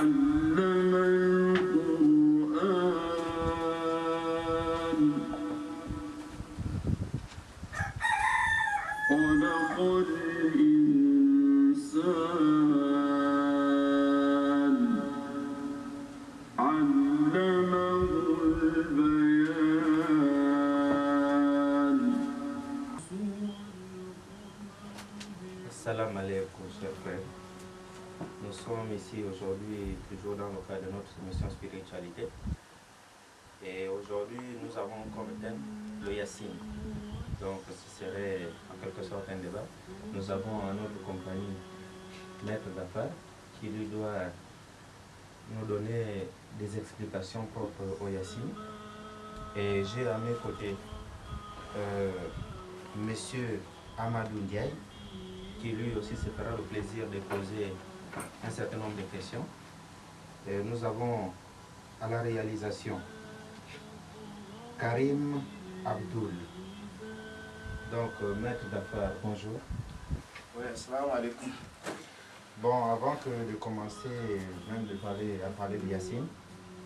علم القرآن خلق الإنسان علمه البيان. Salam alaikum, chers frères. Nous sommes ici aujourd'hui, toujours dans le cadre de notre émission spiritualité. Et aujourd'hui, nous avons comme thème le Yassine. Donc, ce serait en quelque sorte un débat. Nous avons en notre compagnie Maître Gafar qui lui doit nous donner des explications propres au Yassine. Et j'ai à mes côtés Monsieur Amadou Ndiaye, qui lui aussi se fera le plaisir de poser un certain nombre de questions. Et nous avons à la réalisation Karim Abdoul. Donc, Maître Gafar, bonjour. Oui, assalamu alaikum. Bon, avant de commencer même de parler de Yassine,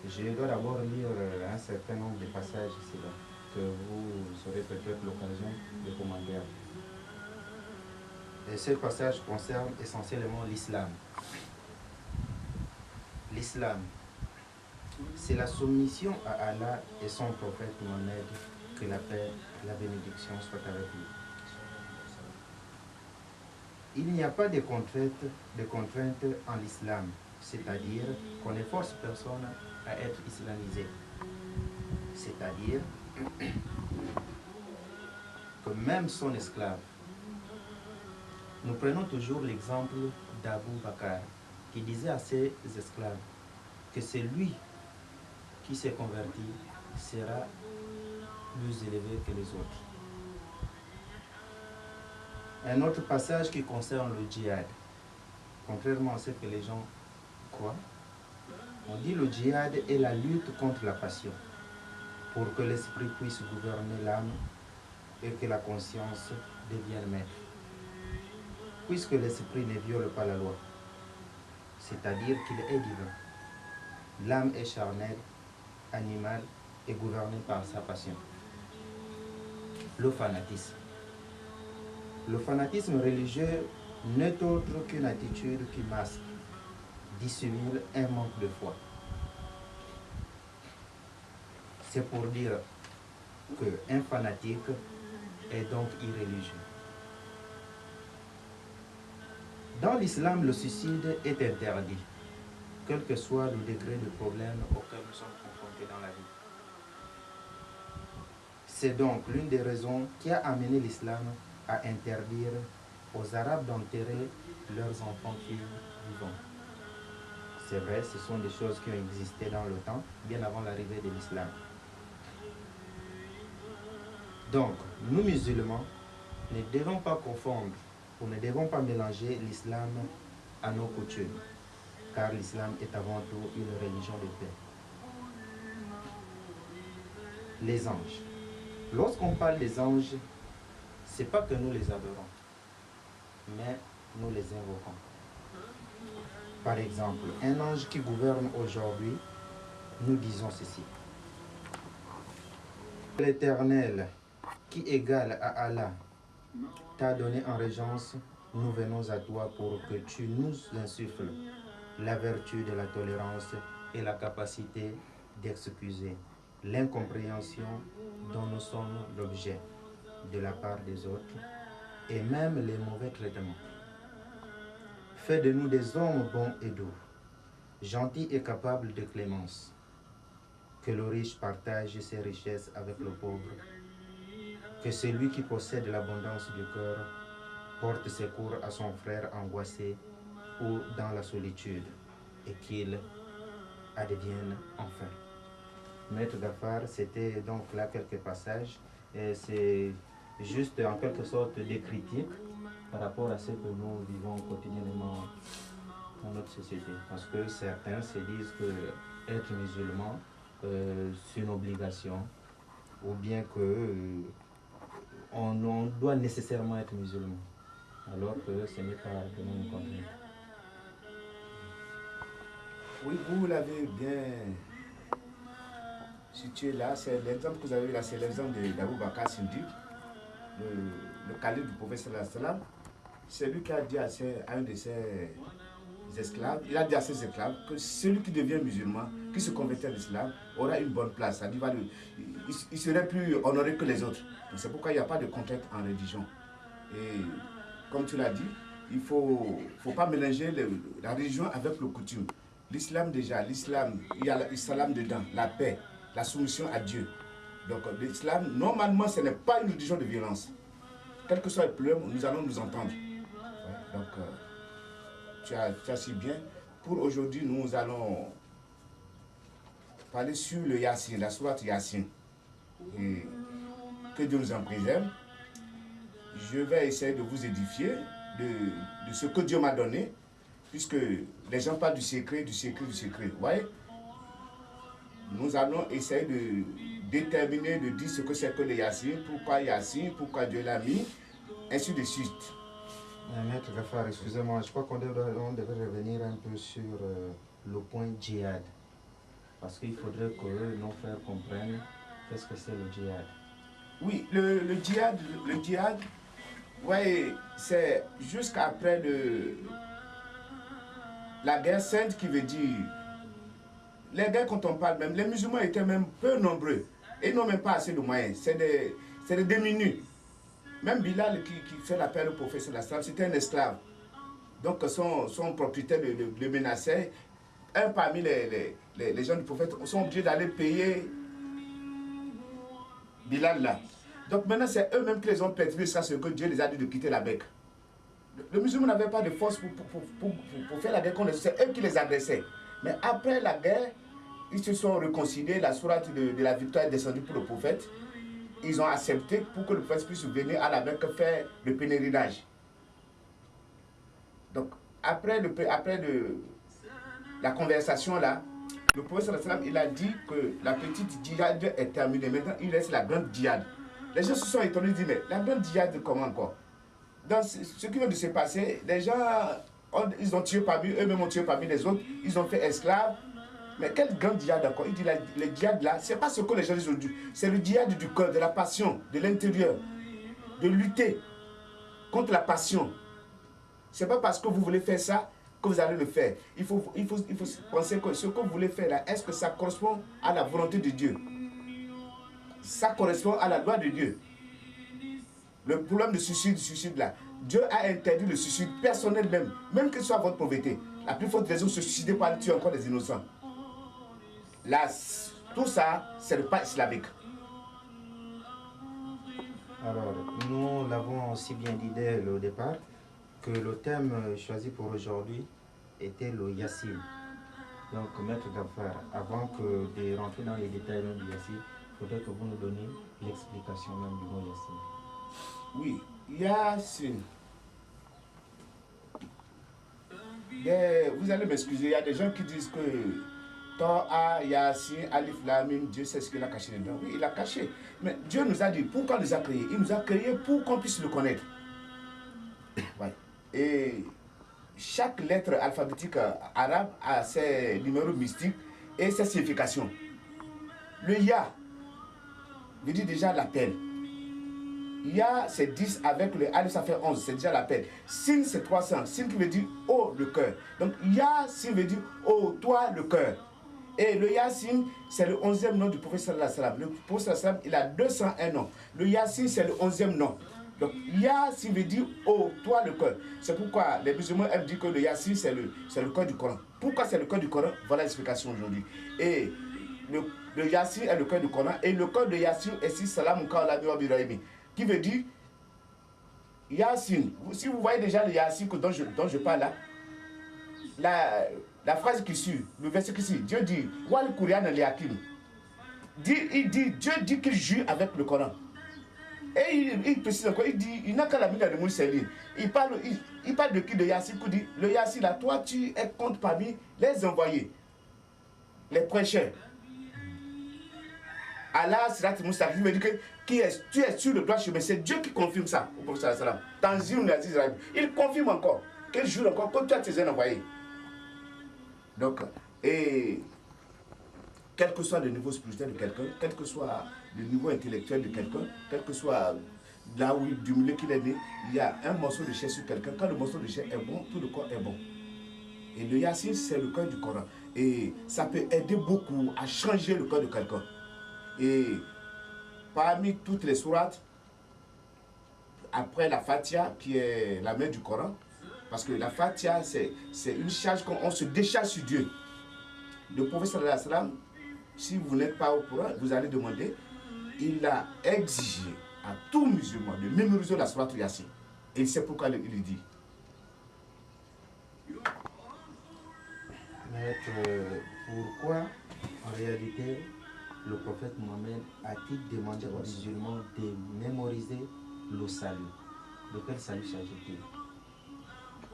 je dois d'abord lire un certain nombre de passages ici-là, que vous aurez peut-être l'occasion de commenter. Et ce passage concerne essentiellement l'islam. L'islam, c'est la soumission à Allah et son prophète Mohammed, que la paix, la bénédiction soit avec lui. Il n'y a pas de contraintes en l'islam, c'est-à-dire qu'on ne force personne à être islamisé. C'est-à-dire que même son esclave, nous prenons toujours l'exemple d'Abu Bakr, qui disait à ses esclaves que c'est lui qui s'est converti sera plus élevé que les autres. Un autre passage qui concerne le djihad, contrairement à ce que les gens croient, on dit le djihad est la lutte contre la passion, pour que l'esprit puisse gouverner l'âme et que la conscience devienne maître. Puisque l'esprit ne viole pas la loi, c'est-à-dire qu'il est divin. L'âme est charnelle, animale et gouvernée par sa passion. Le fanatisme. Le fanatisme religieux n'est autre qu'une attitude qui masque, dissimule un manque de foi. C'est pour dire qu'un fanatique est donc irréligieux. Dans l'islam, le suicide est interdit, quel que soit le degré de problème auquel nous sommes confrontés dans la vie. C'est donc l'une des raisons qui a amené l'islam à interdire aux Arabes d'enterrer leurs enfants-filles vivants. C'est vrai, ce sont des choses qui ont existé dans le temps, bien avant l'arrivée de l'islam. Donc, nous musulmans ne devons pas confondre ou ne devons pas mélanger l'islam à nos coutumes, car l'islam est avant tout une religion de paix. Les anges. Lorsqu'on parle des anges, ce n'est pas que nous les adorons, mais nous les invoquons. Par exemple, un ange qui gouverne aujourd'hui, nous disons ceci. L'Éternel, qui égale à Allah, t'a donné en régence, nous venons à toi pour que tu nous insuffles la vertu de la tolérance et la capacité d'excuser l'incompréhension dont nous sommes l'objet de la part des autres et même les mauvais traitements. Fais de nous des hommes bons et doux, gentils et capables de clémence. Que le riche partage ses richesses avec le pauvre. Que celui qui possède l'abondance du cœur porte secours à son frère angoissé ou dans la solitude et qu'il advienne enfin. Maître Gafar, c'était donc là quelques passages et c'est juste en quelque sorte des critiques par rapport à ce que nous vivons quotidiennement dans notre société. Parce que certains se disent que être musulman, c'est une obligation, ou bien que on doit nécessairement être musulman, alors que ce n'est pas vraiment une contrainte. Oui, vous l'avez bien situé là. C'est l'exemple que vous avez vu là, c'est l'exemple d'Abou Bakr Siddiq, le calife du prophète sallallahu alayhi wa sallam. C'est lui qui a dit à un de ses esclaves, il a dit à ses esclaves que celui qui devient musulman, qui se convertit à l'islam, aura une bonne place. C'est-à-dire, il serait plus honoré que les autres. C'est pourquoi il n'y a pas de contrainte en religion. Et comme tu l'as dit, il ne faut pas mélanger la religion avec le coutume. L'islam déjà, l'islam, il y a l'islam dedans, la paix, la soumission à Dieu. Donc l'islam, normalement, ce n'est pas une religion de violence. Quel que soit le problème, nous allons nous entendre. Ouais, donc, tu as si bien. Pour aujourd'hui, nous allons parler sur le Yassine, la sourate Yassine. Et que Dieu nous en préserve. Je vais essayer de vous édifier de ce que Dieu m'a donné, puisque les gens parlent du secret, du secret, du secret. Vous voyez? Nous allons essayer de déterminer, de dire ce que c'est que le Yassine, pourquoi Dieu l'a mis, ainsi de suite. Maître Gafar, excusez-moi, je crois qu'on devrait revenir un peu sur le point djihad. Parce qu'il faudrait que nos frères comprennent qu'est-ce que c'est le djihad. Oui, le djihad, ouais, c'est jusqu'après la guerre sainte qui veut dire, les guerres quand on parle même, les musulmans étaient même peu nombreux et n'ont même pas assez de moyens, c'est des démunis. Même Bilal qui fait l'appel au prophète, c'était un esclave. Donc son propriétaire le menaçait. Un parmi les gens du prophète sont obligés d'aller payer Bilal là. Donc maintenant c'est eux-mêmes qui les ont perturbés jusqu'à ce que Dieu les a dit de quitter la Mecque. Le musulman n'avait pas de force pour faire la guerre contre eux, c'est eux qui les agressaient. Mais après la guerre, ils se sont réconciliés, la sourate de la victoire est descendue pour le prophète. Ils ont accepté pour que le prophète puisse venir à la Mecque faire le pèlerinage. Donc, après la conversation là, le prophète il a dit que la petite djihad est terminée. Maintenant, il reste la grande djihad. Les gens se sont étonnés, ils disent, mais la grande djihad, comment encore? Dans ce qui vient de se passer, les gens, ils ont tué parmi eux-mêmes, ont tué parmi les autres, ils ont fait esclaves. Mais quelle grande djihad encore? Il dit le djihad là, c'est pas ce que les gens disent aujourd'hui. C'est le djihad du cœur, de la passion, de l'intérieur. De lutter contre la passion. C'est pas parce que vous voulez faire ça que vous allez le faire. Il faut penser que ce que vous voulez faire là, est-ce que ça correspond à la volonté de Dieu? Ça correspond à la loi de Dieu. Le problème du suicide là, Dieu a interdit le suicide personnel même que ce soit votre pauvreté. La plus forte raison de se suicider pour aller tuer encore des innocents. Là, tout ça, c'est le pas islamique. Alors, nous l'avons aussi bien dit dès le départ que le thème choisi pour aujourd'hui était le Yassine. Donc, Maître Gafar, avant de rentrer dans les détails du Yassine, il faudrait que vous nous donniez l'explication même du mot Yassine. Oui, Yassine. Vous allez m'excuser, il y a des gens qui disent que Toa, Yassine, Alif, Lamim, Dieu sait ce qu'il a caché dedans. Oui, il a caché. Mais Dieu nous a dit, pourquoi il nous a créés? Il nous a créés pour qu'on puisse le connaître. Ouais. Et chaque lettre alphabétique arabe a ses numéros mystiques et ses significations. Le Ya veut dire déjà l'appel. Ya c'est 10 avec le Alif ça fait 11, c'est déjà l'appel. Sin c'est 300, Sin qui veut dire oh le cœur. Donc Yassine veut dire oh toi le cœur. Et le Yassine, c'est le 11e nom du prophète sallallahu alayhi wa sallam. Le prophète sallallahu alayhi wa sallam, il a 201 noms. Le Yassine, c'est le 11e nom. Donc Yassine veut dire oh toi le cœur. C'est pourquoi les musulmans aiment dire que le Yassine, c'est le cœur du Coran. Pourquoi c'est le cœur du Coran? Voilà l'explication aujourd'hui. Et le Yassine est le cœur du Coran. Et le cœur de Yassine est si salam qui veut dire Yassine. Si vous voyez déjà le Yassine dont je parle là, la phrase qui suit, le verset qui suit, Dieu dit, Wal Kourian al-Yakim. Dieu dit qu'il jure avec le Coran. Et il précise encore, il dit, il n'a qu'à la mine de Mousseline. Il parle de qui? De Yassine, qui dit, le Yassine là, toi tu es compte parmi les envoyés, les prêcheurs. Allah, Sirat Moussa, il veut dire que tu es sur le droit chemin. C'est Dieu qui confirme ça au prophète sallallahu alayhi wa sallam. Il confirme encore, quel jour encore, que toi tu es un envoyé. Donc, Et quel que soit le niveau spirituel de quelqu'un, quel que soit le niveau intellectuel de quelqu'un, quel que soit là où du milieu qu'il est né, il y a un morceau de chair sur quelqu'un. Quand le morceau de chair est bon, tout le corps est bon. Et le Yassine, c'est le cœur du Coran. Et ça peut aider beaucoup à changer le cœur de quelqu'un. Et parmi toutes les sourates, après la Fatiha, qui est la mère du Coran, parce que la Fatiha, c'est une charge qu'on se décharge sur Dieu. Le prophète sallallahu alayhi wa sallam, si vous n'êtes pas au courant, vous allez demander, il a exigé à tout musulman de mémoriser la sourate Yassine. Et c'est pourquoi il dit. Maître, pourquoi en réalité le prophète Mohammed a-t-il demandé aux musulmans de mémoriser le salut? De quel salut s'agit-il?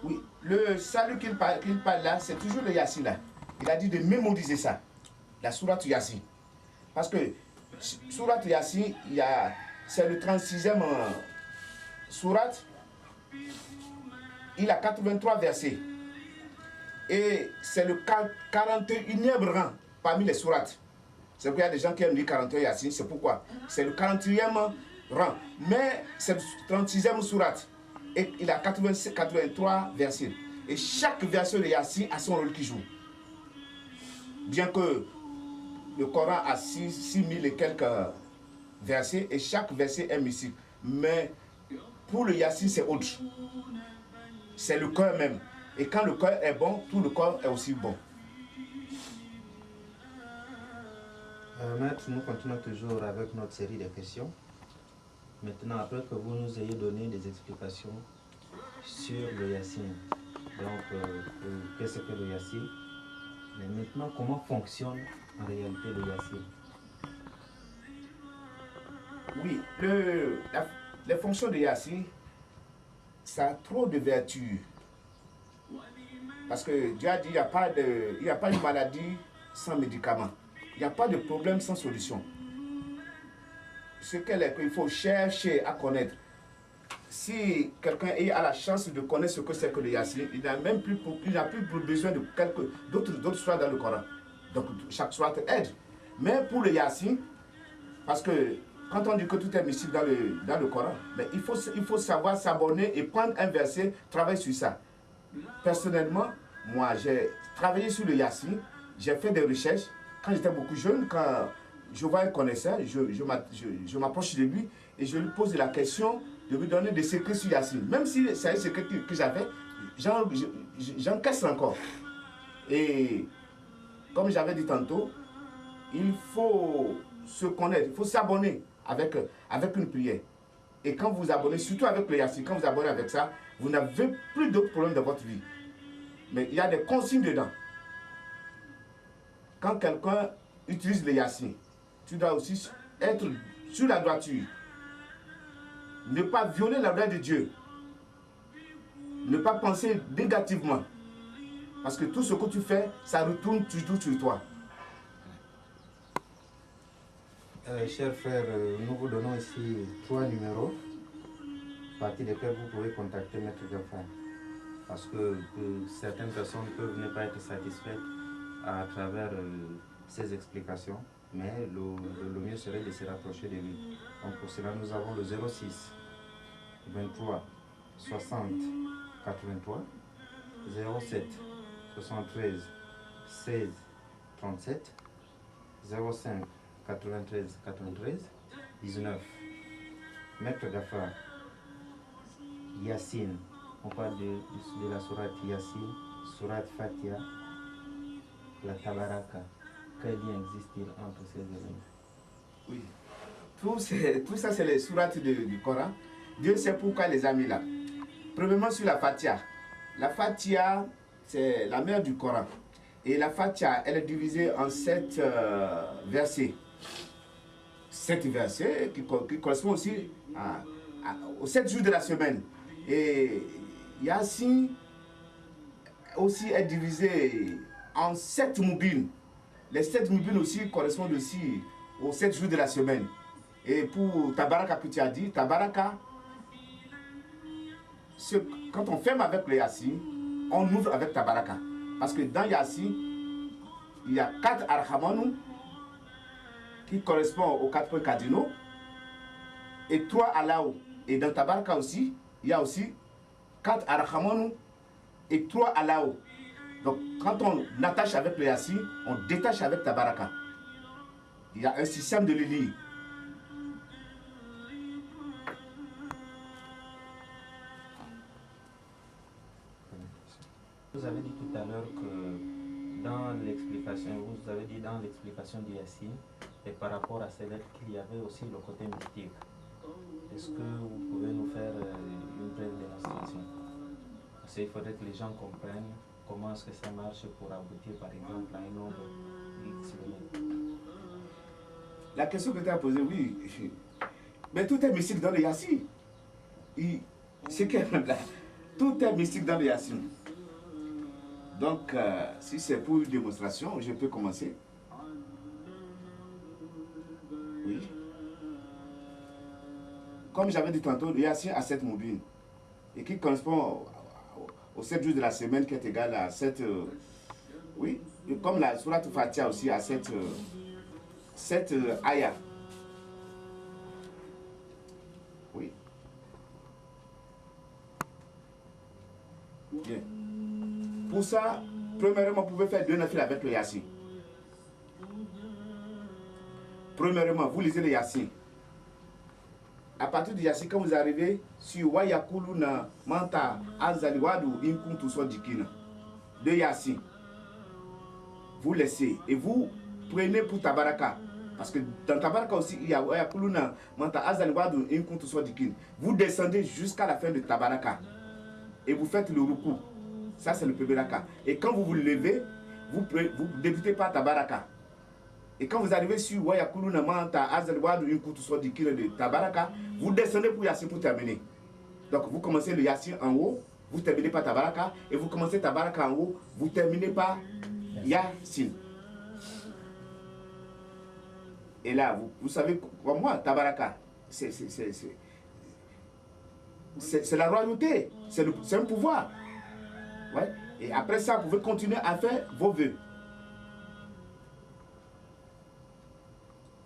Oui, le salut qu'il parle là, c'est toujours le Yassine là. Il a dit de mémoriser ça, la sourate Yassine. Parce que sourate Yassine, c'est le 36e sourate. Il a 83 versets. Et c'est le 41e rang parmi les sourates. C'est pourquoi il y a des gens qui aiment lire 41 Yassine, c'est pourquoi. C'est le 41e rang. Mais c'est le 36e sourate. Et il a 83 versets. Et chaque verset de Yassine a son rôle qui joue. Bien que le Coran a 6000 et quelques versets, et chaque verset est mystique. Mais pour le Yassine, c'est autre. C'est le cœur même. Et quand le cœur est bon, tout le corps est aussi bon. Maître, nous continuons toujours avec notre série de questions. Maintenant, après que vous nous ayez donné des explications sur le Yassine, donc qu'est-ce que le Yassine, mais maintenant, comment fonctionne en réalité le Yassine? Oui, les fonctions de Yassine, ça a trop de vertus. Parce que Dieu a dit, il n'y a pas de maladie sans médicament. Il n'y a pas de problème sans solution. Ce qu'elle est, qu'il faut chercher à connaître. Si quelqu'un a la chance de connaître ce que c'est que le Yassine, il n'a plus besoin de d'autres sourates dans le Coran. Donc chaque sourate aide. Mais pour le Yassine, parce que quand on dit que tout est mystique dans le Coran, mais il faut savoir s'abonner et prendre un verset, travailler sur ça. Personnellement, moi j'ai travaillé sur le Yassine, j'ai fait des recherches. Quand j'étais beaucoup jeune, quand je vois un connaisseur, je m'approche de lui et je lui pose la question de lui donner des secrets sur Yassine. Même si c'est un secret que j'avais, j'encaisse encore. Et comme j'avais dit tantôt, il faut se connaître, il faut s'abonner avec une prière. Et quand vous vous abonnez, surtout avec le Yassine, quand vous abonnez avec ça, vous n'avez plus d'autres problèmes dans votre vie. Mais il y a des consignes dedans. Quand quelqu'un utilise le Yassine, tu dois aussi être sur la droiture. Ne pas violer la loi de Dieu. Ne pas penser négativement. Parce que tout ce que tu fais, ça retourne toujours sur toi. Chers frères, nous vous donnons ici 3 numéros à partir desquels vous pouvez contacter Maître Gafar. Parce que certaines personnes peuvent ne pas être satisfaites à travers ces explications, mais le mieux serait de se rapprocher de lui. Donc pour cela, nous avons le 06 23 60 83 07 73 16 37 05 93 93 19. Maître Gafar, Yassine, on parle de la sourate Yassine, sourate Fatiha, la Tabaraka. Quel lien existe-t-il entre ces éléments? Oui. Tout ça, c'est les sourates du Coran. Dieu sait pourquoi les a mis là. Premièrement, sur la Fatiha. La Fatiha, c'est la mère du Coran. Et la Fatiha, elle est divisée en 7 versets. 7 versets qui correspondent aussi aux 7 jours de la semaine. Et Yassine aussi est divisé en 7 moubines. Les 7 moubines aussi correspondent aussi aux 7 jours de la semaine. Et pour Tabaraka que tu as dit, Tabaraka, quand on ferme avec le Yassine, on ouvre avec Tabaraka. Parce que dans Yassine, il y a 4 arhamanu qui correspondent aux 4 points cardinaux et 3 Allahu. Et dans Tabaraka aussi, il y a aussi 4 arhamanu et 3 Allahu. Donc quand on attache avec le Yassin, on détache avec Tabaraka. Il y a un système de le lire. Vous avez dit tout à l'heure que dans l'explication, vous avez dit dans l'explication du Yassin, et par rapport à ces lettres qu'il y avait aussi le côté mystique. Est-ce que vous pouvez nous faire une brève démonstration? Parce qu'il faudrait que les gens comprennent comment est-ce que ça marche pour aboutir par exemple à un nombre X limite. La question que tu as posée, oui. Mais tout est mystique dans le Yassin. C'est que là, tout est mystique dans le Yassin. Donc, si c'est pour une démonstration, je peux commencer. Oui. Comme j'avais dit tantôt, le Yassin a 7 modules. Et qui correspond aux 7 jours de la semaine, qui est égal à 7... oui. Et comme la Sourate Fatiha aussi a 7 ayats. Oui. Bien. Pour ça, premièrement, vous pouvez faire 2 nafil avec le Yassin. Premièrement, vous lisez le Yassin. À partir du Yassin, quand vous arrivez sur Wayakuluna Manta Azaliwadu Inkuntu Sodikina, de Yassin, vous laissez et vous prenez pour Tabaraka. Parce que dans Tabaraka aussi, il y a Wayakuluna Manta Azaliwadu Inkuntu Sodikina. Vous descendez jusqu'à la fin de Tabaraka et vous faites le ruku. Ça, c'est le premier raka. Et quand vous vous levez, vous débutez par Tabaraka. Et quand vous arrivez sur Wayakuluna Manta Azaliwadu Inkuntu Sodikina de Tabaraka, vous descendez pour Yassin pour terminer. Donc vous commencez le Yassin en haut, vous terminez par Tabaraka, et vous commencez Tabaraka en haut, vous terminez par Yassin. Et là, vous savez, comme moi, Tabaraka, c'est la royauté, c'est un pouvoir. Ouais. Et après ça, vous pouvez continuer à faire vos vœux.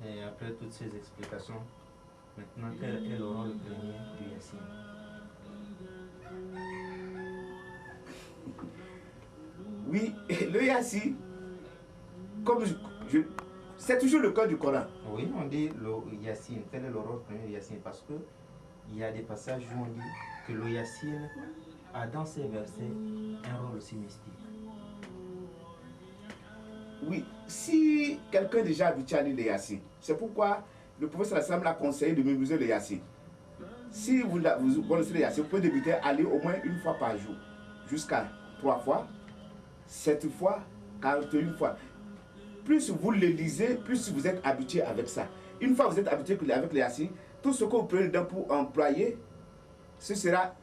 Et après toutes ces explications, maintenant, quel est le rôle premier du Yassin? Oui, le Yassin, comme c'est toujours le cœur du Coran. Oui, on dit le Yassin. Quel est le rôle premier du Yassin? Parce que il y a des passages où on dit que le Yassin a dans ces versets un rôle aussi mystique. Oui, si quelqu'un est déjà habitué à lire le Yassin, c'est pourquoi le prophète sallam l'a conseillé de mémoriser le Yassin. Si vous connaissez le Yassin, vous pouvez débuter à lire au moins 1 fois par jour, jusqu'à 3 fois, 7 fois, 41 fois. Plus vous le lisez, plus vous êtes habitué avec ça. Une fois que vous êtes habitué avec le Yassin, tout ce que vous prenez dedans pour employer, ça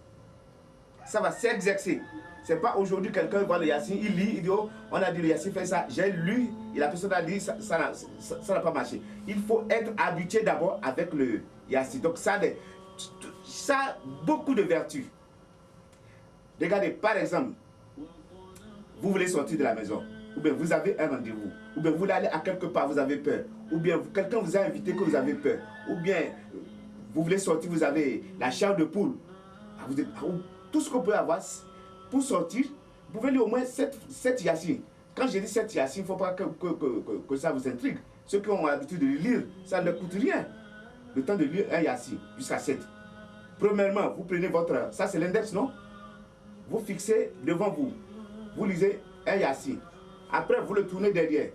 va s'exercer. C'est pas aujourd'hui quelqu'un voit le Yassin, il lit, il dit oh, on a dit le Yassin fait ça, j'ai lu, et la personne a dit ça n'a pas marché. Il faut être habitué d'abord avec le Yassin. Donc ça a beaucoup de vertus. Regardez, par exemple, vous voulez sortir de la maison, ou bien vous avez un rendez-vous, ou bien vous voulez aller à quelque part, vous avez peur, ou bien quelqu'un vous a invité que vous avez peur, ou bien vous voulez sortir, vous avez la chair de poule, tout ce que vous pouvez avoir. Pour sortir, vous pouvez lire au moins 7 Yassin. Quand je dis 7 Yassin, il ne faut pas que ça vous intrigue. Ceux qui ont l'habitude de le lire, ça ne coûte rien. Le temps de lire un Yassin jusqu'à 7. Premièrement, vous prenez votre... Ça, c'est l'index, non? Vous fixez devant vous. Vous lisez un Yassin. Après, vous le tournez derrière.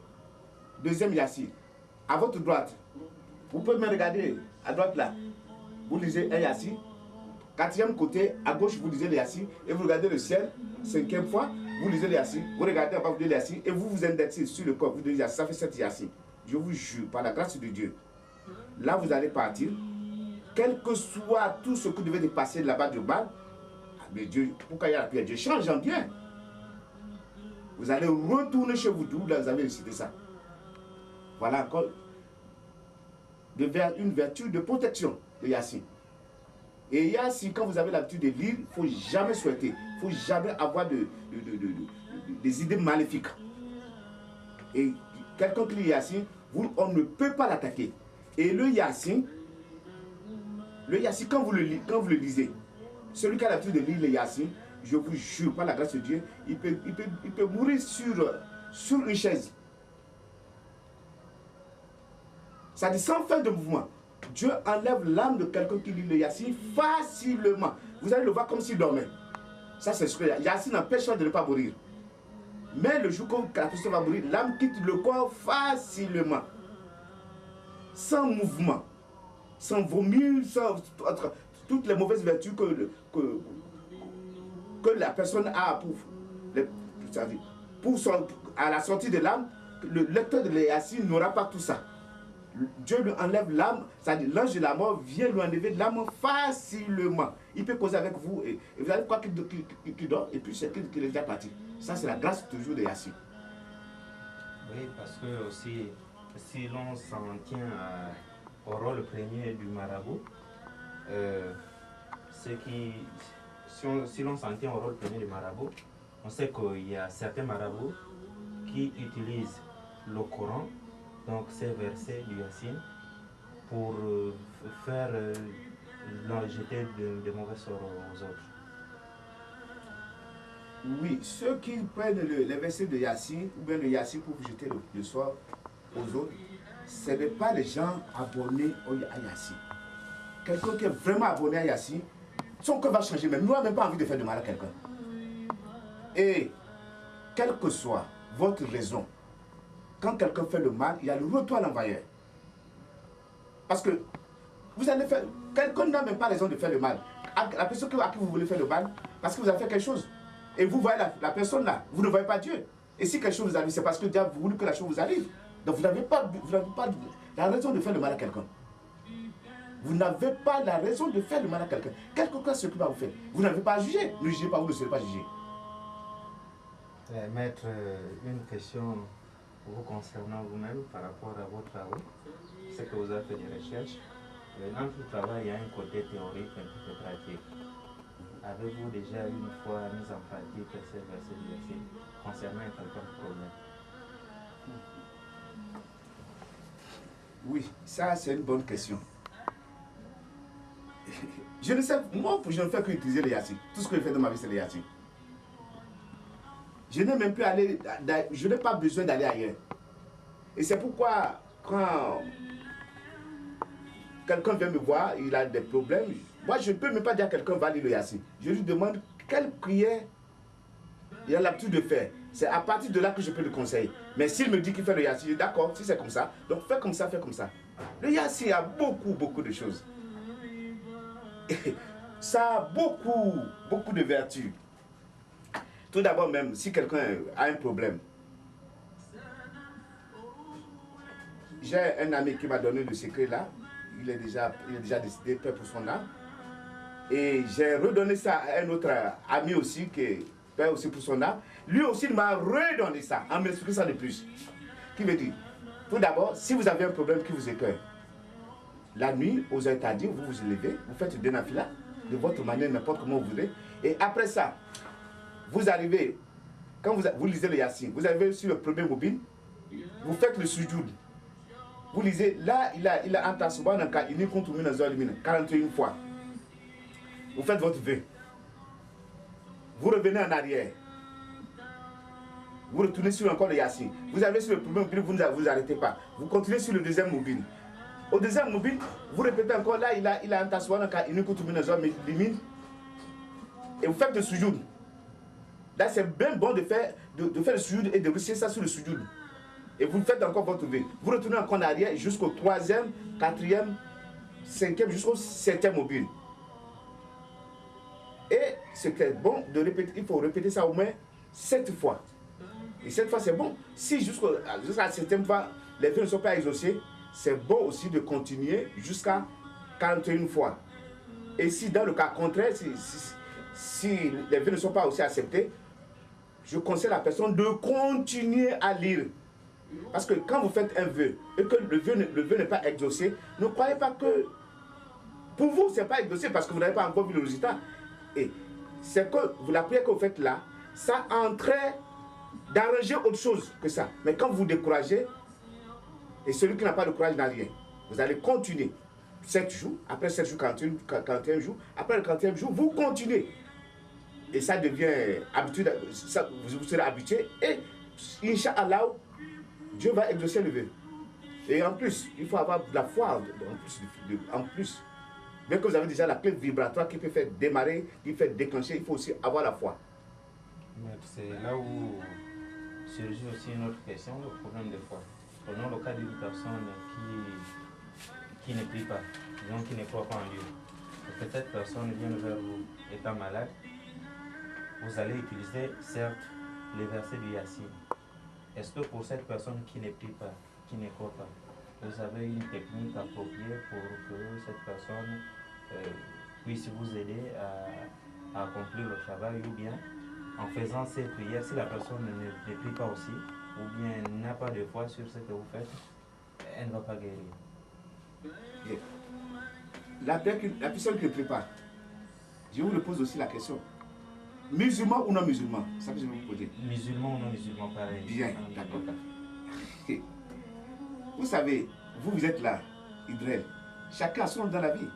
Deuxième Yassin. À votre droite. Vous pouvez me regarder à droite là. Vous lisez un Yassin. 4e côté, à gauche, vous lisez les Yassin et vous regardez le ciel. 5e fois, vous lisez les Yassin. Vous regardez en bas, vous lisez les Yassin et vous vous indexez sur le corps. Vous lisez ça fait 7 Yassin. Je vous jure, par la grâce de Dieu, là vous allez partir. Quel que soit tout ce que vous devez dépasser là-bas du bal, mais Dieu, pourquoi il y a la prière? Dieu change en bien. Vous allez retourner chez vous d'où là vous avez récité ça. Voilà encore une vertu de protection de Yassin. Et Yassin, quand vous avez l'habitude de lire, il ne faut jamais souhaiter, il ne faut jamais avoir des idées maléfiques. Et quelqu'un qui lit Yassine, on ne peut pas l'attaquer. Et le Yassine, quand vous le lisez, celui qui a l'habitude de lire le Yassine, je vous jure, par la grâce de Dieu, il peut mourir sur une chaise. Ça dit sans fin de mouvement. Dieu enlève l'âme de quelqu'un qui lit le Yassine facilement. Vous allez le voir comme s'il dormait. Ça, c'est ce que Yassine empêche de ne pas mourir. Mais le jour où la personne va mourir, l'âme quitte le corps facilement. Sans mouvement. Sans vomir, sans toutes les mauvaises vertus que la personne a à la sortie de l'âme. Le lecteur de Yassine n'aura pas tout ça. Dieu lui enlève l'âme, c'est-à-dire l'ange de la mort vient lui enlever l'âme facilement. Il peut causer avec vous et vous allez croire qu'il dort et puis c'est qu'il est déjà parti. Ça c'est la grâce toujours de Yassine. Oui, parce que aussi, si l'on s'en tient au rôle premier du marabout, si l'on s'en tient au rôle premier du marabout, on sait qu'il y a certains marabouts qui utilisent le Coran, donc ces versets du Yassine, pour faire jeter de mauvais sorts aux autres. Oui, ceux qui prennent les versets de Yassine, ou bien le Yassine pour jeter le sort aux autres, ce n'est pas les gens abonnés à Yassine. Quelqu'un qui est vraiment abonné à Yassine, son cœur va changer, mais nous n'avons même pas envie de faire de mal à quelqu'un. Et quelle que soit votre raison, quand quelqu'un fait le mal, il y a le retour à l'envoyeur. Parce que vous allez faire, quelqu'un n'a même pas raison de faire le mal. La personne à qui vous voulez faire le mal, parce que vous avez fait quelque chose. Et vous voyez la personne là, vous ne voyez pas Dieu. Et si quelque chose vous arrive, c'est parce que Dieu voulu que la chose vous arrive. Donc vous n'avez pas la raison de faire le mal à quelqu'un. Vous n'avez pas la raison de faire le mal à quelqu'un. Quel que soit ce qu'il va vous faire. Vous n'avez pas à juger. Ne jugez pas, vous ne serez pas jugé. Maître, une question vous concernant vous-même par rapport à vos travaux. C'est que vous avez fait des recherches. Dans tout travail, il y a un côté théorique et un côté pratique. Avez-vous déjà une fois mis en pratique ces versets du Yassine concernant quelconque problème? Oui, ça c'est une bonne question. Je ne sais, moi je ne fais qu'utiliser le Yassine. Tout ce que je fais dans ma vie c'est le Yassine. Je n'ai même plus aller, je n'ai pas besoin d'aller ailleurs. Et c'est pourquoi quand quelqu'un vient me voir, il a des problèmes, moi je ne peux même pas dire à quelqu'un va lire le Yassine. Je lui demande quelle prière il a l'habitude de faire. C'est à partir de là que je peux le conseiller. Mais s'il me dit qu'il fait le Yassine, je dis d'accord, si c'est comme ça, donc fais comme ça, fais comme ça. Le Yassine a beaucoup de choses. Et ça a beaucoup de vertus. Tout d'abord même, si quelqu'un a un problème, j'ai un ami qui m'a donné le secret là, il est déjà décidé, paix pour son âme. Et j'ai redonné ça à un autre ami aussi, qui est paix aussi pour son âme. Lui aussi, il m'a redonné ça, en m'expliquant ça de plus. Qui veut dire, tout d'abord, si vous avez un problème qui vous écoeure, la nuit, aux heures tardives, vous vous levez, vous faites une nafila, de votre manière, n'importe comment vous voulez. Et après ça, vous arrivez, quand vous lisez le Yassine, vous arrivez sur le premier mobile, vous faites le sujoud. Vous lisez, là, il a un tasouba, il est contre 41 fois. Vous faites votre vœu. Vous revenez en arrière. Vous retournez sur encore le Yassine. Vous arrivez sur le premier mobile, vous ne vous arrêtez pas. Vous continuez sur le deuxième mobile. Au deuxième mobile, vous répétez encore, là, il a un tasouba, il est contre 41 et vous faites le sujoud. Là, c'est bien bon de faire le sujoud et de réussir ça sur le sujoud. Et vous faites encore votre vie. Vous retournez encore en arrière jusqu'au 3e, 4e, 5e, jusqu'au 7e mobile. Et c'est bon de répéter, il faut répéter ça au moins 7 fois. Et 7 fois, c'est bon. Si jusqu'à la 7e fois, les vœux ne sont pas exaucés, c'est bon aussi de continuer jusqu'à 41 fois. Et si dans le cas contraire, si les vœux ne sont pas aussi acceptés, je conseille à la personne de continuer à lire. Parce que quand vous faites un vœu et que le vœu n'est pas exaucé, ne croyez pas que pour vous, ce n'est pas exaucé parce que vous n'avez pas encore vu le résultat. Et c'est que la prière que vous faites là, ça entraîne d'arranger autre chose que ça. Mais quand vous découragez, et celui qui n'a pas de courage n'a rien, vous allez continuer 7 jours, après 7 jours, 41 jours, après le 41e jour, vous continuez. Et ça devient habitude, vous serez habitué, et Inch'Allah, Dieu va exaucer le vœu. Et en plus, il faut avoir de la foi en plus. Bien que vous avez déjà la clé vibratoire qui peut faire démarrer, qui fait déclencher, il faut aussi avoir la foi. C'est là où surgit aussi une autre question, le problème de foi. Prenons le cas d'une personne qui ne prie pas, disons qui ne croit pas en Dieu. Et que cette personne vient vers vous étant malade, vous allez utiliser certes les versets du Yassine. Est-ce que pour cette personne qui ne prie pas, qui ne croit pas, vous avez une technique appropriée pour que cette personne puisse vous aider à accomplir le travail, ou bien en faisant ces prières, si la personne ne prie pas aussi, ou bien n'a pas de foi sur ce que vous faites, elle ne va pas guérir. Bien. La personne qui ne prie pas, je vous pose aussi la question. Musulman ou non musulman? C'est ça que je vais vous poser. Musulman ou non musulman, pareil. Bien, d'accord. Vous savez, vous êtes là, Idrel. Chacun a son rôle dans la vie.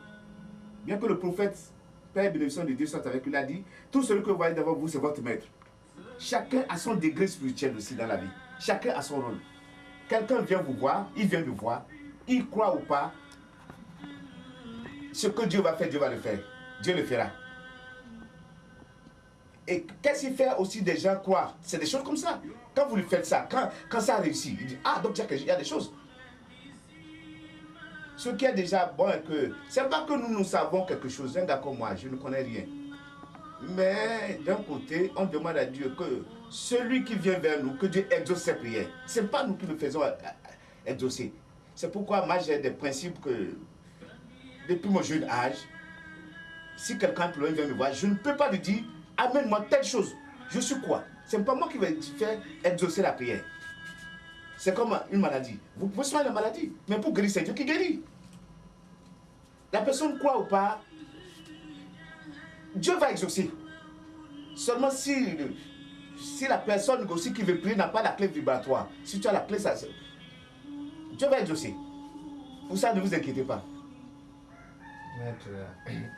Bien que le prophète, Père bénédiction de Dieu, soit avec lui, il a dit, tout celui que vous voyez devant vous, c'est votre maître. Chacun a son degré spirituel aussi dans la vie. Chacun a son rôle. Quelqu'un vient vous voir, il vient nous voir, il croit ou pas, ce que Dieu va faire, Dieu va le faire. Dieu le fera. Et qu'est-ce qu'il fait aussi des gens croire? C'est des choses comme ça. Quand vous lui faites ça, quand ça réussit, il dit, ah, donc il y a des choses. Ce qui est déjà bon est que, c'est pas que nous savons quelque chose, hein, d'accord, moi, je ne connais rien. Mais d'un côté, on demande à Dieu que celui qui vient vers nous, que Dieu exauce ses prières. Ce n'est pas nous qui le faisons exaucer. C'est pourquoi moi j'ai des principes que, depuis mon jeune âge, si quelqu'un vient me voir, je ne peux pas lui dire, amène-moi telle chose. Je suis quoi? Ce n'est pas moi qui vais faire exaucer la prière. C'est comme une maladie. Vous pouvez soigner la maladie, mais pour guérir, c'est Dieu qui guérit. La personne croit ou pas, Dieu va exaucer. Seulement si la personne aussi qui veut prier n'a pas la clé vibratoire, si tu as la clé, ça, Dieu va exaucer. Pour ça, ne vous inquiétez pas. Maître,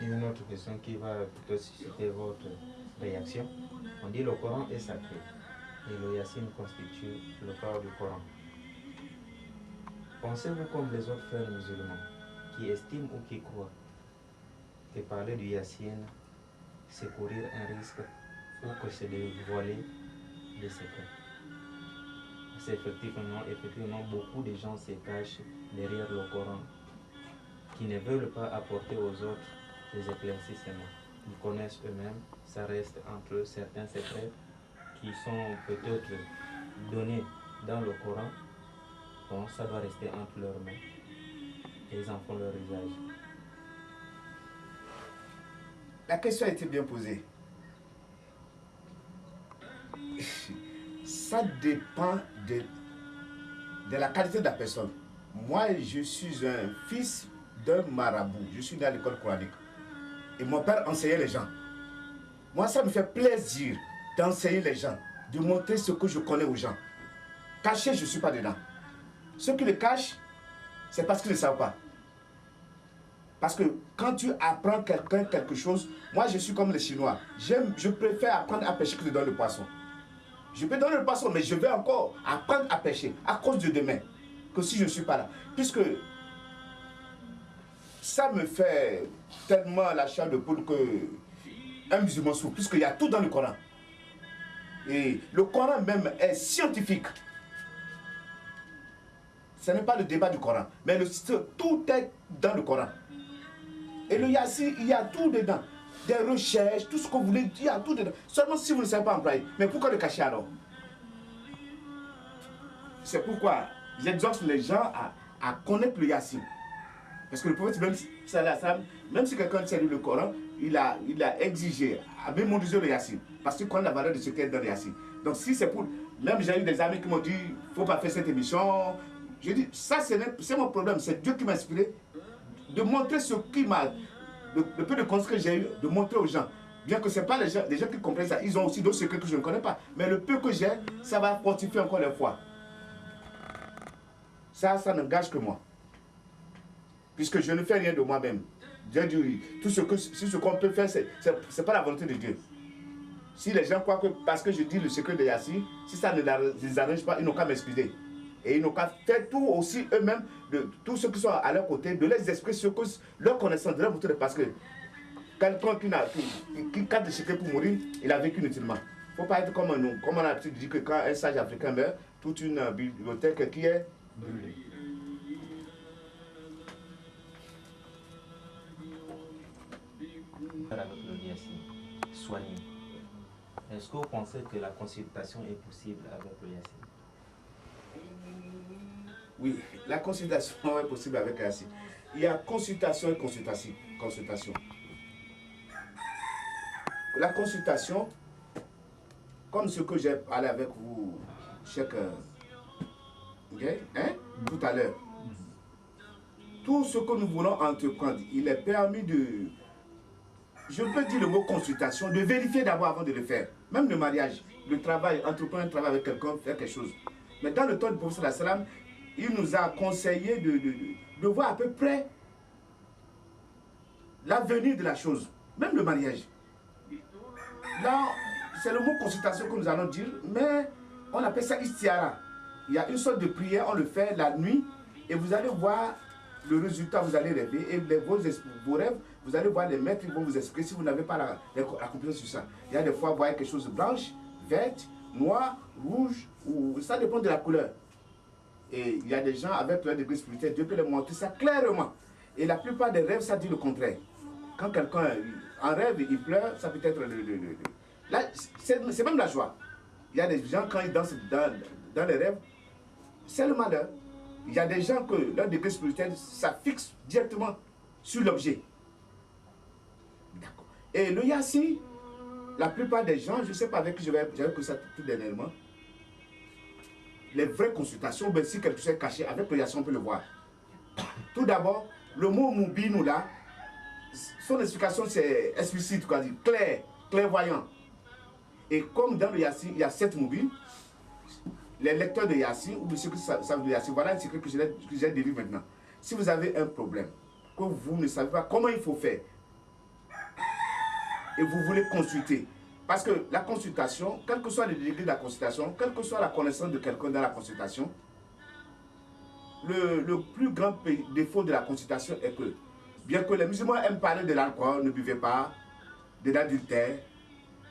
une autre question qui va plutôt susciter votre réaction. On dit le Coran est sacré et le Yassine constitue le corps du Coran. Pensez-vous comme les autres frères musulmans qui estiment ou qui croient que parler du Yassine, c'est courir un risque ou que c'est dévoiler des secrets? C'est effectivement, beaucoup de gens se cachent derrière le Coran, qui ne veulent pas apporter aux autres des éclaircissements. Ils connaissent eux-mêmes, ça reste entre eux certains secrets qui sont peut-être donnés dans le Coran. Bon, ça doit rester entre leurs mains. Et ils en font leur usage. La question a été bien posée. Ça dépend de la qualité de la personne. Moi, je suis un fils d'un marabout. Je suis né à l'école coranique. Et mon père enseignait les gens. Moi, ça me fait plaisir d'enseigner les gens, de montrer ce que je connais aux gens. Caché, je ne suis pas dedans. Ceux qui le cachent, c'est parce qu'ils ne savent pas. Parce que quand tu apprends quelqu'un quelque chose, moi je suis comme les Chinois. Je préfère apprendre à pêcher que de donner le poisson. Je peux donner le poisson, mais je vais encore apprendre à pêcher à cause de demain. Que si je ne suis pas là. Puisque ça me fait tellement la chair de poule que un musulman souffre. Puisqu'il y a tout dans le Coran. Et le Coran même est scientifique. Ce n'est pas le débat du Coran, mais tout est dans le Coran. Et le Yassine, il y a tout dedans. Des recherches, tout ce que vous voulez, il y a tout dedans. Seulement si vous ne savez pas employer. Mais pourquoi le cacher alors? C'est pourquoi j'exhorte les gens à connaître le Yassine. Parce que le prophète, même si quelqu'un sait le Coran, il a exigé à mémoriser le Yassine. Parce qu'il connaît la valeur de ce qu'il y a dans le Yassine. Donc si c'est pour... Même j'ai eu des amis qui m'ont dit, il ne faut pas faire cette émission. Je dis, ça c'est mon problème. C'est Dieu qui m'a inspiré de montrer ce qui m'a... Le peu de conseils que j'ai eu, de montrer aux gens. Bien que ce n'est pas les gens qui comprennent ça, ils ont aussi d'autres secrets que je ne connais pas. Mais le peu que j'ai, ça va fortifier encore les foi. Ça ne gâche que moi. Puisque je ne fais rien de moi-même. Dieu dit, tout ce qu'on peut faire, ce n'est pas la volonté de Dieu. Si les gens croient que parce que je dis le secret de Yassi, si ça ne les arrange pas, ils n'ont qu'à m'excuser. Et ils n'ont qu'à faire tout aussi eux-mêmes, de tous ceux qui sont à leur côté, de les exprimer sur leur connaissance, de leur volonté. Parce que quelqu'un qui capte le secret pour mourir, il a vécu inutilement. Il ne faut pas être comme nous. Comme on a l'habitude de dire que quand un sage africain meurt, toute une bibliothèque qui est brûlée. Avec le Yassi, soigné. Est-ce que vous pensez que la consultation est possible avec le Yassi? Oui, la consultation est possible avec le Yassi. Il y a consultation et consultation. La consultation, comme ce que j'ai parlé avec vous, tout à l'heure, tout ce que nous voulons entreprendre, il est permis de, je peux dire le mot consultation, de vérifier d'abord avant de le faire. Même le mariage, le travail, entreprendre un travail avec quelqu'un, faire quelque chose. Mais dans le temps du prophète sallam, il nous a conseillé de voir à peu près l'avenir de la chose, même le mariage. Là, c'est le mot consultation que nous allons dire, mais on appelle ça istiara. Il y a une sorte de prière, on le fait la nuit, et vous allez voir le résultat, vous allez rêver, et vos rêves, vous allez voir les maîtres, ils vont vous expliquer si vous n'avez pas la compétence sur ça. Il y a des fois, vous voyez quelque chose de blanche, verte, noire, rouge, ou ça dépend de la couleur. Et il y a des gens avec leur degré spirituel, Dieu peut leur montrer ça clairement. Et la plupart des rêves, ça dit le contraire. Quand quelqu'un en rêve, il pleure, ça peut être là, c'est même la joie. Il y a des gens, quand ils dansent dans les rêves, c'est le malheur. Il y a des gens que leur degré spirituel, ça fixe directement sur l'objet. D'accord. Et le Yassi, la plupart des gens, je ne sais pas avec qui j'avais que ça tout dernièrement, les vraies consultations, ben, si quelque chose est caché, avec le Yassi, on peut le voir. Tout d'abord, le mot Moubinou là, son explication c'est explicite, quoi, clair, clairvoyant. Et comme dans le Yassi, il y a 7 Moubines, les lecteurs de Yassi, ou ceux qui savent de Yassi, voilà un secret que j'ai délivré maintenant. Si vous avez un problème, que vous ne savez pas comment il faut faire, et vous voulez consulter, parce que la consultation, quel que soit le degré de la consultation, quelle que soit la connaissance de quelqu'un dans la consultation, le plus grand défaut de la consultation est que, bien que les musulmans aiment parler de l'alcool, ne buvez pas, de l'adultère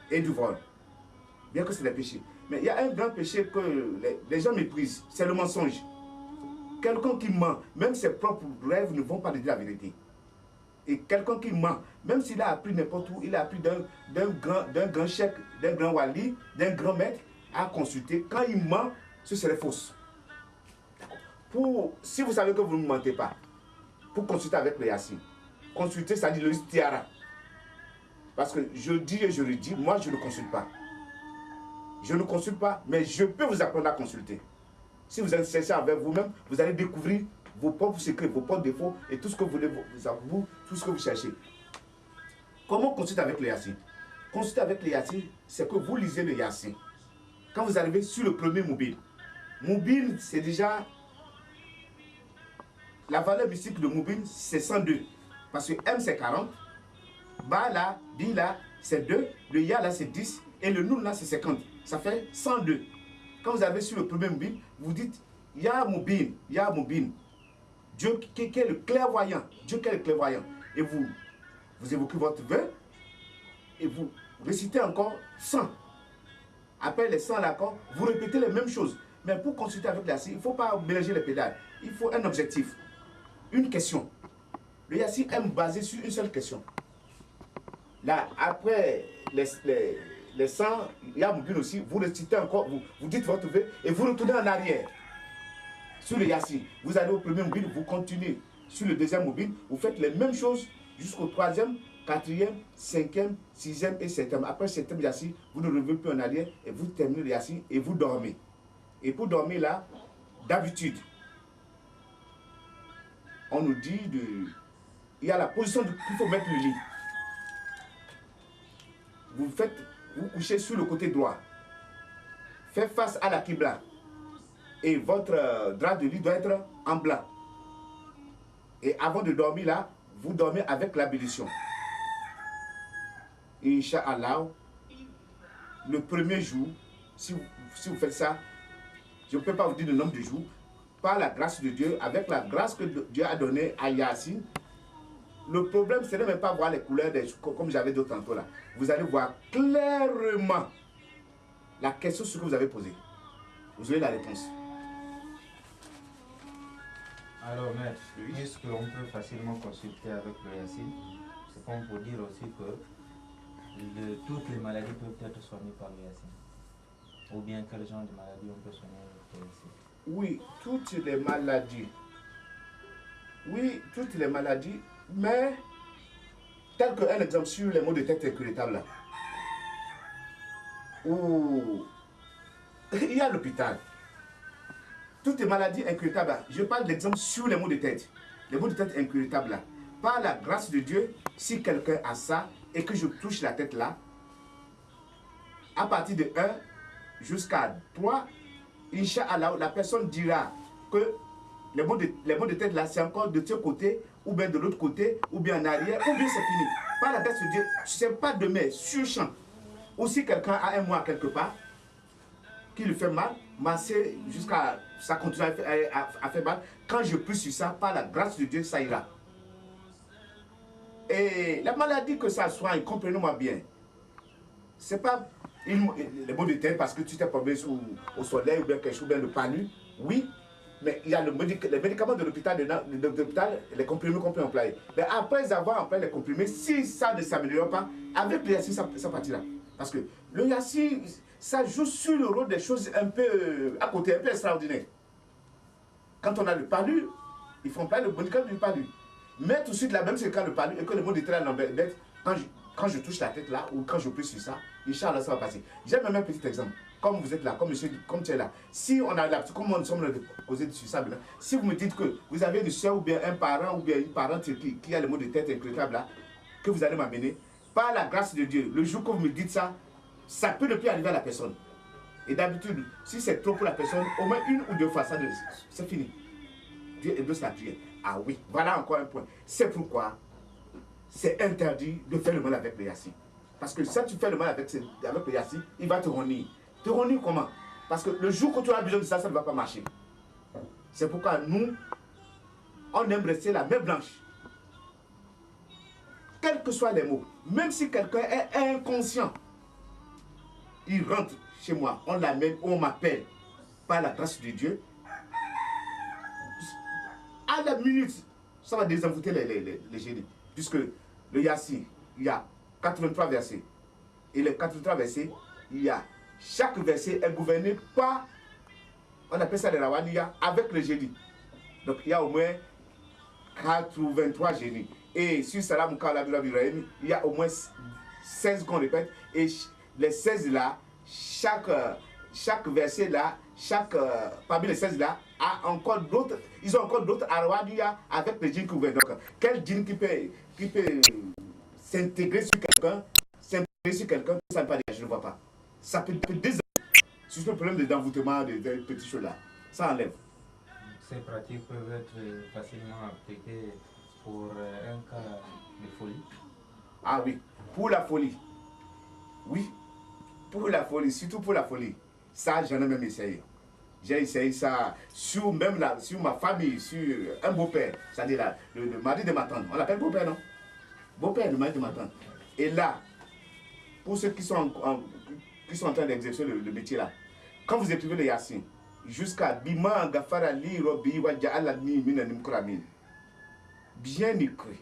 et du vol, bien que c'est des péchés. Mais il y a un grand péché que les gens méprisent, c'est le mensonge. Quelqu'un qui ment, même ses propres rêves ne vont pas lui dire la vérité. Et quelqu'un qui ment, même s'il a appris n'importe où, il a appris d'un grand cheikh, d'un grand wali, d'un grand maître, à consulter, quand il ment, ce serait fausse. Si vous savez que vous ne mentez pas, pour consulter avec le Yassi, consulter, ça dit le istiara. Parce que je dis et je le dis, moi je ne consulte pas. Je ne consulte pas, mais je peux vous apprendre à consulter. Si vous êtes sincère avec vous-même, vous allez découvrir vos propres secrets, vos propres défauts et tout ce que vous voulez, tout ce que vous cherchez. Comment consulter avec le Yassi? Consulter avec le Yassi, c'est que vous lisez le Yassi. Quand vous arrivez sur le premier mobile, mobile c'est déjà la valeur mystique de mobile, c'est 102. Parce que M c'est 40, Ba là, Bi là, c'est 2, le Ya là c'est 10 et le Nun là c'est 50. Ça fait 102. Quand vous avez sur le premier mobile, vous dites Ya Moubin, Ya Moubin. Dieu qui est le clairvoyant. Dieu qui est le clairvoyant. Et vous évoquez votre vœu et vous récitez encore 100. Après les 100 là, vous répétez les mêmes choses. Mais pour consulter avec l'Yassi, il ne faut pas mélanger les pédales. Il faut un objectif, une question. Le Yassi aime baser sur une seule question. Là, après les 100, il y a Moubine aussi, vous récitez encore, vous dites votre vœu et vous retournez en arrière. Sur le Yassi, vous allez au premier Moubine, vous continuez. Sur le deuxième Moubine, vous faites les mêmes choses jusqu'au troisième, quatrième, cinquième, sixième et septième. Après le septième Yassi, vous ne revenez plus en arrière et vous terminez le Yassi et vous dormez. Et pour dormir là, d'habitude, on nous dit il y a la position qu'il faut mettre le lit. vous couchez sur le côté droit. Faites face à la Qibla. Et votre drap de lit doit être en blanc. Et avant de dormir là, vous dormez avec l'ablution. Inch'Allah, le premier jour, si vous faites ça, je ne peux pas vous dire le nombre de jours, par la grâce de Dieu, avec la grâce que Dieu a donnée à Yassine, le problème, ce n'est même pas voir les couleurs des comme j'avais dit tantôt là. Vous allez voir clairement la question sur que vous avez posée. Vous aurez la réponse. Alors, maître, puisque l'on peut facilement consulter avec le Yassine, c'est qu'on peut dire aussi que toutes les maladies peuvent être soignées par le Yassine. Ou bien quel genre de maladie on peut soigner avec le Yassine? Oui, toutes les maladies. Oui, toutes les maladies, mais tel qu'un exemple sur les maux de tête incuritables là. Où il y a l'hôpital. Toutes les maladies incuritables là. Je parle d'exemple sur les maux de tête. Les maux de tête incuritables là. Par la grâce de Dieu, si quelqu'un a ça et que je touche la tête là, à partir de 1 jusqu'à 3, Inch'Allah, la personne dira que les maux de tête là, c'est encore de ce côté, ou bien de l'autre côté, ou bien en arrière, ou bien c'est fini. Par la grâce de Dieu, ce n'est pas demain, sur champ. Ou si quelqu'un a un mois quelque part, qui lui fait mal, masser jusqu'à ça continue à faire mal. Quand je prie sur ça, par la grâce de Dieu, ça ira. Et la maladie que ça soigne, comprenez-moi bien, c'est pas les maux de tête parce que tu t'es promené au soleil ou bien quelque chose, bien de palu, oui, mais il y a les médicaments de l'hôpital, les comprimés qu'on peut employer. Mais après avoir employé les comprimés, si ça ne s'améliore pas, avec le Yassine, ça partira. Parce que le Yassine, ça joue sur le rôle des choses un peu à côté, un peu extraordinaires. Quand on a le palu, il faut employer le médicament du palu. Mais tout de suite, la même c'est quand le palu et que le mot de tête l'embête, quand je touche la tête là, ou quand je prie sur ça, Inch'Allah, ça va passer. J'ai même un petit exemple. Comme vous êtes là, comme tu es là, si on a l'habitude, comme nous sommes posés sur ça, si vous me dites que vous avez une soeur ou bien un parent ou bien une parente qui a le mot de tête incroyable là, que vous allez m'amener, par la grâce de Dieu, le jour que vous me dites ça, ça peut ne plus arriver à la personne. Et d'habitude, si c'est trop pour la personne, au moins une ou deux fois, c'est fini. Dieu exauce la prière. Ah oui, voilà encore un point. C'est pourquoi c'est interdit de faire le mal avec le Yassine. Parce que si tu fais le mal avec le Yassine, il va te renir. Te renir comment? Parce que le jour que tu as besoin de ça, ça ne va pas marcher. C'est pourquoi nous, on aime rester la main blanche. Quels que soient les mots, même si quelqu'un est inconscient, il rentre chez moi, on l'amène, on m'appelle par la grâce de Dieu. À la minute, ça va désenvoûter les génies. Puisque le Yassine, il y a 83 versets. Et les 83 versets, il y a chaque verset est gouverné par, on appelle ça les Rawaniya, avec le génie. Donc il y a au moins 83 génies. Et sur Salam Kala Ibrahim, il y a au moins 16 qu'on répète. Et les 16 là, chaque verset là, parmi les 16 là, a encore d'autres, ils ont encore d'autres Arwadiya avec les djinns qui ouvrent. Donc, quel djinn qui peut s'intégrer sur quelqu'un, ça ne pas dire, je ne vois pas. Ça peut désenvoûter. C'est le problème d'envoûtement des petits choses là. Ça enlève. Ces pratiques peuvent être facilement appliquées pour un cas de folie. Ah oui, pour la folie. Oui, pour la folie, surtout pour la folie. Ça, j'en ai même essayé. J'ai essayé ça sur ma famille, sur un beau-père, c'est-à-dire le mari de ma tante. On l'appelle beau-père, non? Beau-père, le mari de ma tante. Et là, pour ceux qui sont en train d'exercer le métier là, quand vous écrivez le Yassine, jusqu'à Bima Gafara Li Robi Waja'alani Minanim Kuramin, bien écrit.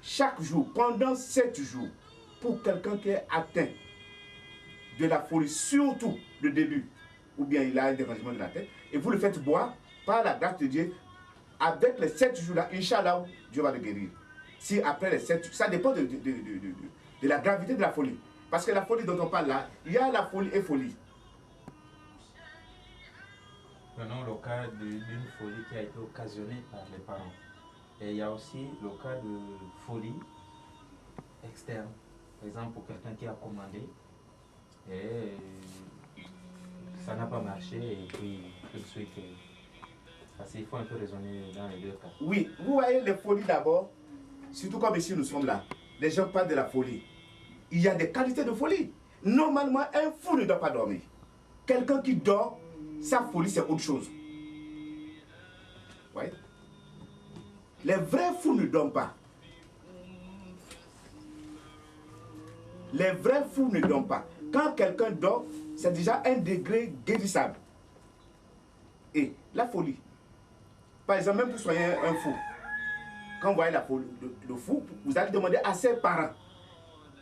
Chaque jour, pendant 7 jours, pour quelqu'un qui est atteint de la folie, surtout le début, ou bien il a un dérangement de la tête, et vous le faites boire par la grâce de Dieu, avec les 7 jours-là, Inch'Allah, Dieu va le guérir. Si après les 7 jours, ça dépend de la gravité de la folie. Parce que la folie dont on parle là, il y a la folie et folie. Prenons le cas d'une folie qui a été occasionnée par les parents. Et il y a aussi le cas de folie externes. Par exemple, pour quelqu'un qui a commandé et ça n'a pas marché et puis tout de suite, parce qu'il faut un peu raisonner dans les deux cas. Oui, vous voyez les folies d'abord, surtout comme ici nous sommes là. Les gens parlent de la folie. Il y a des qualités de folie. Normalement, un fou ne doit pas dormir. Quelqu'un qui dort, sa folie c'est autre chose. Ouais. Les vrais fous ne dorment pas. Les vrais fous ne dorment pas. Quand quelqu'un dort, c'est déjà un degré guérissable. Et la folie. Par exemple, même pour soigner un fou, quand vous voyez la folie, le fou, vous allez demander à ses parents,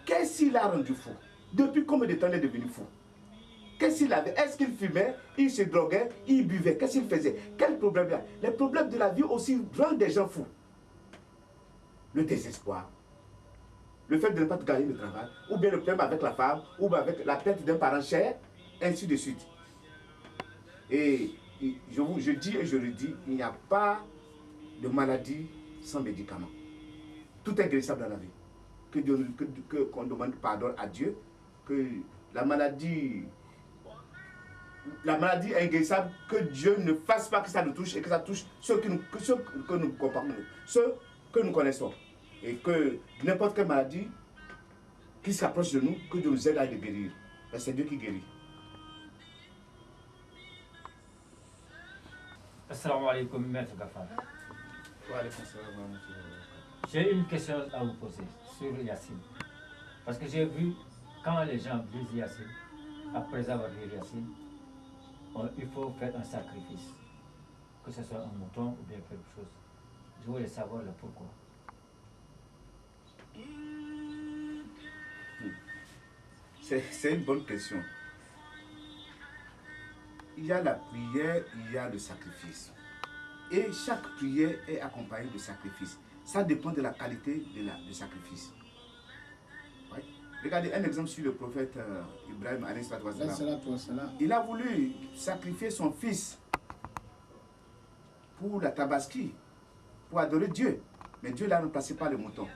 qu'est-ce qu'il a rendu fou? Depuis combien de temps il est devenu fou? Qu'est-ce qu'il avait? Est-ce qu'il fumait? Il se droguait? Il buvait? Qu'est-ce qu'il faisait? Quel problème il y a? Les problèmes de la vie aussi rendent des gens fous. Le désespoir, le fait de ne pas gagner le travail, ou bien le problème avec la femme, ou bien avec la perte d'un parent cher, ainsi de suite. Et je dis et je le dis, il n'y a pas de maladie sans médicament. Tout est guérissable dans la vie. Qu'on demande pardon à Dieu, que la maladie est inguérissable, que Dieu ne fasse pas que ça nous touche et que ça touche ceux que nous comparons, ceux que nous connaissons. Et que n'importe quelle maladie qui s'approche de nous, que Dieu nous aide à les guérir. C'est Dieu qui guérit. Assalamu alaikum, Maître Gafar. J'ai une question à vous poser sur Yassine. Parce que j'ai vu, quand les gens lisent Yassine, après avoir lu Yassine, il faut faire un sacrifice. Que ce soit un mouton ou bien quelque chose. Je voulais savoir le pourquoi. C'est une bonne question. Il y a la prière, il y a le sacrifice. Et chaque prière est accompagnée de sacrifice. Ça dépend de la qualité du sacrifice. Ouais. Regardez un exemple sur le prophète Ibrahim. Il a voulu sacrifier son fils pour la tabaski, pour adorer Dieu. Mais Dieu l'a remplacé par le mouton.